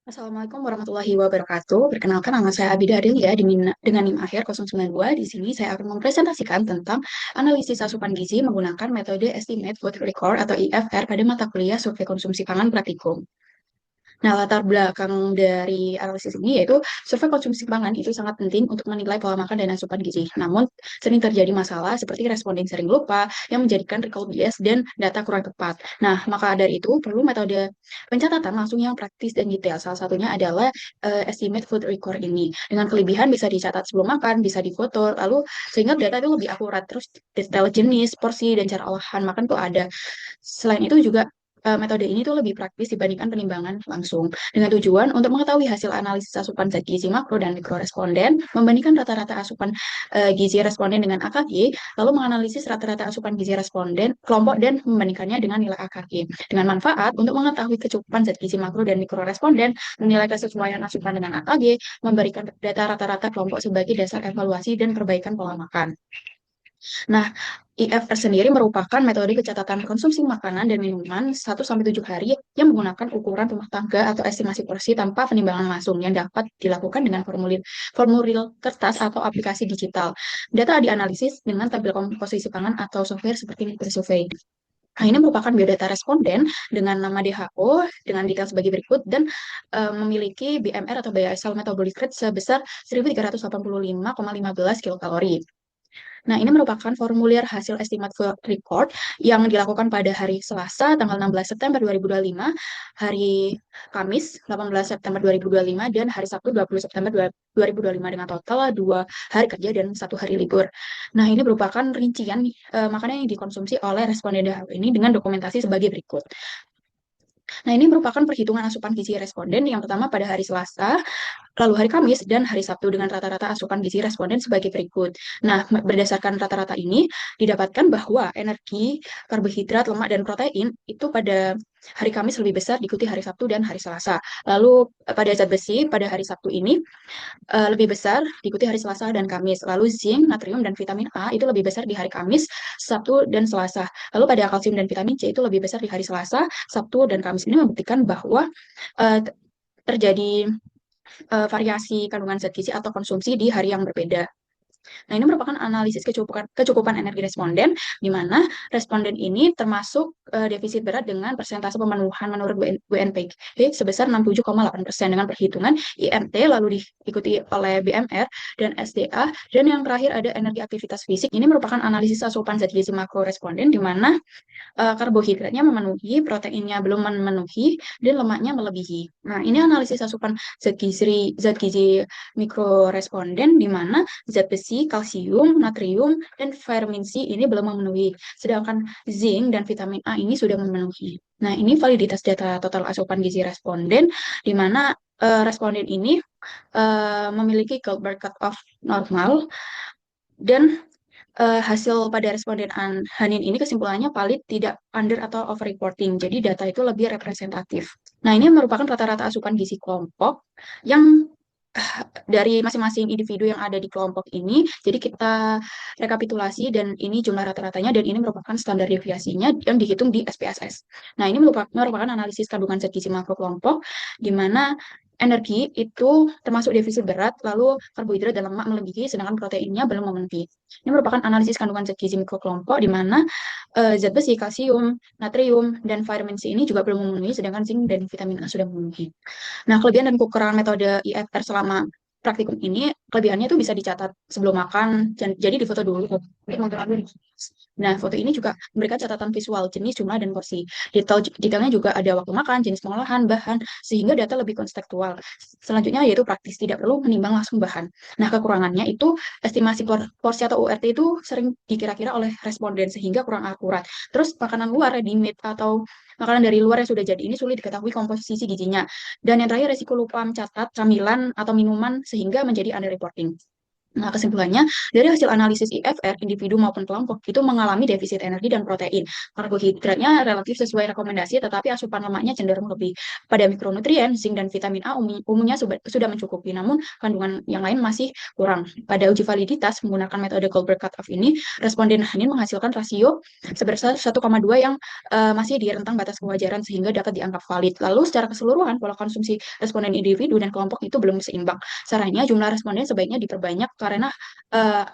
Assalamualaikum warahmatullahi wabarakatuh. Perkenalkan nama saya Abida Adil ya dengan NIM akhir 092. Di sini saya akan mempresentasikan tentang analisis asupan gizi menggunakan metode Estimate Food Record atau IFR pada mata kuliah Survei Konsumsi Pangan Praktikum. Nah, latar belakang dari analisis ini yaitu survei konsumsi pangan itu sangat penting untuk menilai pola makan dan asupan gizi. Namun, sering terjadi masalah seperti responden sering lupa yang menjadikan recall bias dan data kurang tepat. Nah, maka dari itu perlu metode pencatatan langsung yang praktis dan detail. Salah satunya adalah estimate food record ini. Dengan kelebihan bisa dicatat sebelum makan, bisa difoto, lalu sehingga data itu lebih akurat. Terus detail jenis, porsi, dan cara olahan makan tuh ada. Selain itu juga metode ini tuh lebih praktis dibandingkan penimbangan langsung. Dengan tujuan untuk mengetahui hasil analisis asupan zat gizi makro dan mikro responden, membandingkan rata-rata asupan gizi responden dengan AKG, lalu menganalisis rata-rata asupan gizi responden kelompok dan membandingkannya dengan nilai AKG. Dengan manfaat untuk mengetahui kecukupan zat gizi makro dan mikro responden, menilai kesesuaian asupan dengan AKG, memberikan data rata-rata kelompok sebagai dasar evaluasi dan perbaikan pola makan. Nah, IFR sendiri merupakan metode pencatatan konsumsi makanan dan minuman 1-7 hari yang menggunakan ukuran rumah tangga atau estimasi porsi tanpa penimbangan langsung yang dapat dilakukan dengan formulir kertas atau aplikasi digital. Data dianalisis dengan tabel komposisi pangan atau software seperti Survey. Nah, ini merupakan biodata responden dengan nama DHO dengan detail sebagai berikut dan memiliki BMR atau basal metabolic rate sebesar 1385,15 kilokalori. Nah, ini merupakan formulir hasil estimate food record yang dilakukan pada hari Selasa, tanggal 16 September 2025, hari Kamis, 18 September 2025, dan hari Sabtu, 20 September 2025, dengan total 2 hari kerja dan 1 hari libur. Nah, ini merupakan rincian makanan yang dikonsumsi oleh responden DHO ini dengan dokumentasi sebagai berikut. Nah, ini merupakan perhitungan asupan gizi responden yang pertama pada hari Selasa, lalu hari Kamis dan hari Sabtu dengan rata-rata asupan gizi responden sebagai berikut. Nah, berdasarkan rata-rata ini didapatkan bahwa energi, karbohidrat, lemak, dan protein itu pada hari Kamis lebih besar diikuti hari Sabtu dan hari Selasa. Lalu pada zat besi pada hari Sabtu ini lebih besar diikuti hari Selasa dan Kamis. Lalu zinc, natrium, dan vitamin A itu lebih besar di hari Kamis, Sabtu, dan Selasa. Lalu pada kalsium dan vitamin C itu lebih besar di hari Selasa, Sabtu, dan Kamis. Ini membuktikan bahwa uh, terjadi variasi kandungan zat gizi atau konsumsi di hari yang berbeda. Nah, ini merupakan analisis kecukupan energi responden, di mana responden ini termasuk defisit berat dengan persentase pemenuhan menurut WNPG sebesar 67,8% dengan perhitungan IMT, lalu diikuti oleh BMR dan SDA, dan yang terakhir ada energi aktivitas fisik. Ini merupakan analisis asupan zat gizi makro responden, di mana karbohidratnya memenuhi, proteinnya belum memenuhi, dan lemaknya melebihi. Nah, ini analisis asupan zat gizi mikroresponden di mana zat besi, kalsium, natrium, dan vitamin C ini belum memenuhi. Sedangkan zinc dan vitamin A ini sudah memenuhi. Nah, ini validitas data total asupan gizi responden di mana responden ini memiliki Goldberg cut-off normal dan hasil pada responden Hanin ini kesimpulannya valid, tidak under atau over reporting. Jadi data itu lebih representatif. Nah, ini merupakan rata-rata asupan gizi kelompok yang dari masing-masing individu yang ada di kelompok ini. Jadi kita rekapitulasi dan ini jumlah rata-ratanya dan ini merupakan standar deviasinya yang dihitung di SPSS. Nah, ini merupakan analisis kandungan zat gizi makro kelompok di mana energi itu termasuk defisit berat, lalu karbohidrat dan lemak melebihi, sedangkan proteinnya belum memenuhi. Ini merupakan analisis kandungan zat gizi mikrokelompok di mana zat besi, kalsium, natrium, dan vitamin C ini juga belum memenuhi, sedangkan zinc dan vitamin A sudah memenuhi. Nah, kelebihan dan kekurangan metode IFR selama praktikum ini, kelebihannya itu bisa dicatat sebelum makan, jadi difoto dulu. Nah, foto ini juga memberikan catatan visual, jenis, jumlah, dan porsi. Detailnya juga ada waktu makan, jenis pengolahan, bahan, sehingga data lebih konstekstual. Selanjutnya yaitu praktis, tidak perlu menimbang langsung bahan. Nah, kekurangannya itu estimasi porsi atau URT itu sering dikira-kira oleh responden, sehingga kurang akurat. Terus makanan luar, ready-made, atau makanan dari luar yang sudah jadi ini sulit diketahui komposisi gizinya. Dan yang terakhir, resiko lupa mencatat camilan atau minuman sehingga menjadi underreporting. Nah, kesimpulannya, dari hasil analisis IFR, individu maupun kelompok itu mengalami defisit energi dan protein. Karbohidratnya relatif sesuai rekomendasi, tetapi asupan lemaknya cenderung lebih. Pada mikronutrien, zinc dan vitamin A umumnya sudah mencukupi, namun kandungan yang lain masih kurang. Pada uji validitas menggunakan metode Goldberg cutoff ini, responden Hanin menghasilkan rasio sebesar 1,2 yang masih di rentang batas kewajaran sehingga dapat dianggap valid. Lalu secara keseluruhan, pola konsumsi responden individu dan kelompok itu belum seimbang. Sarannya jumlah responden sebaiknya diperbanyak karena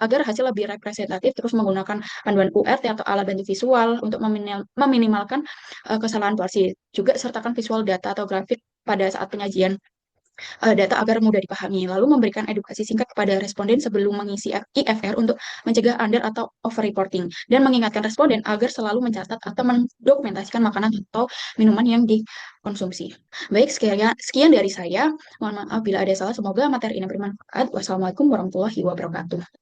agar hasil lebih representatif, terus menggunakan panduan URT atau alat bantu visual untuk meminimalkan kesalahan porsi. Juga sertakan visual data atau grafik pada saat penyajian data agar mudah dipahami. Lalu memberikan edukasi singkat kepada responden sebelum mengisi IFR untuk mencegah under atau over reporting dan mengingatkan responden agar selalu mencatat atau mendokumentasikan makanan atau minuman yang dikonsumsi. Baik, sekian dari saya. Mohon maaf bila ada salah. Semoga materi ini bermanfaat. Wassalamualaikum warahmatullahi wabarakatuh.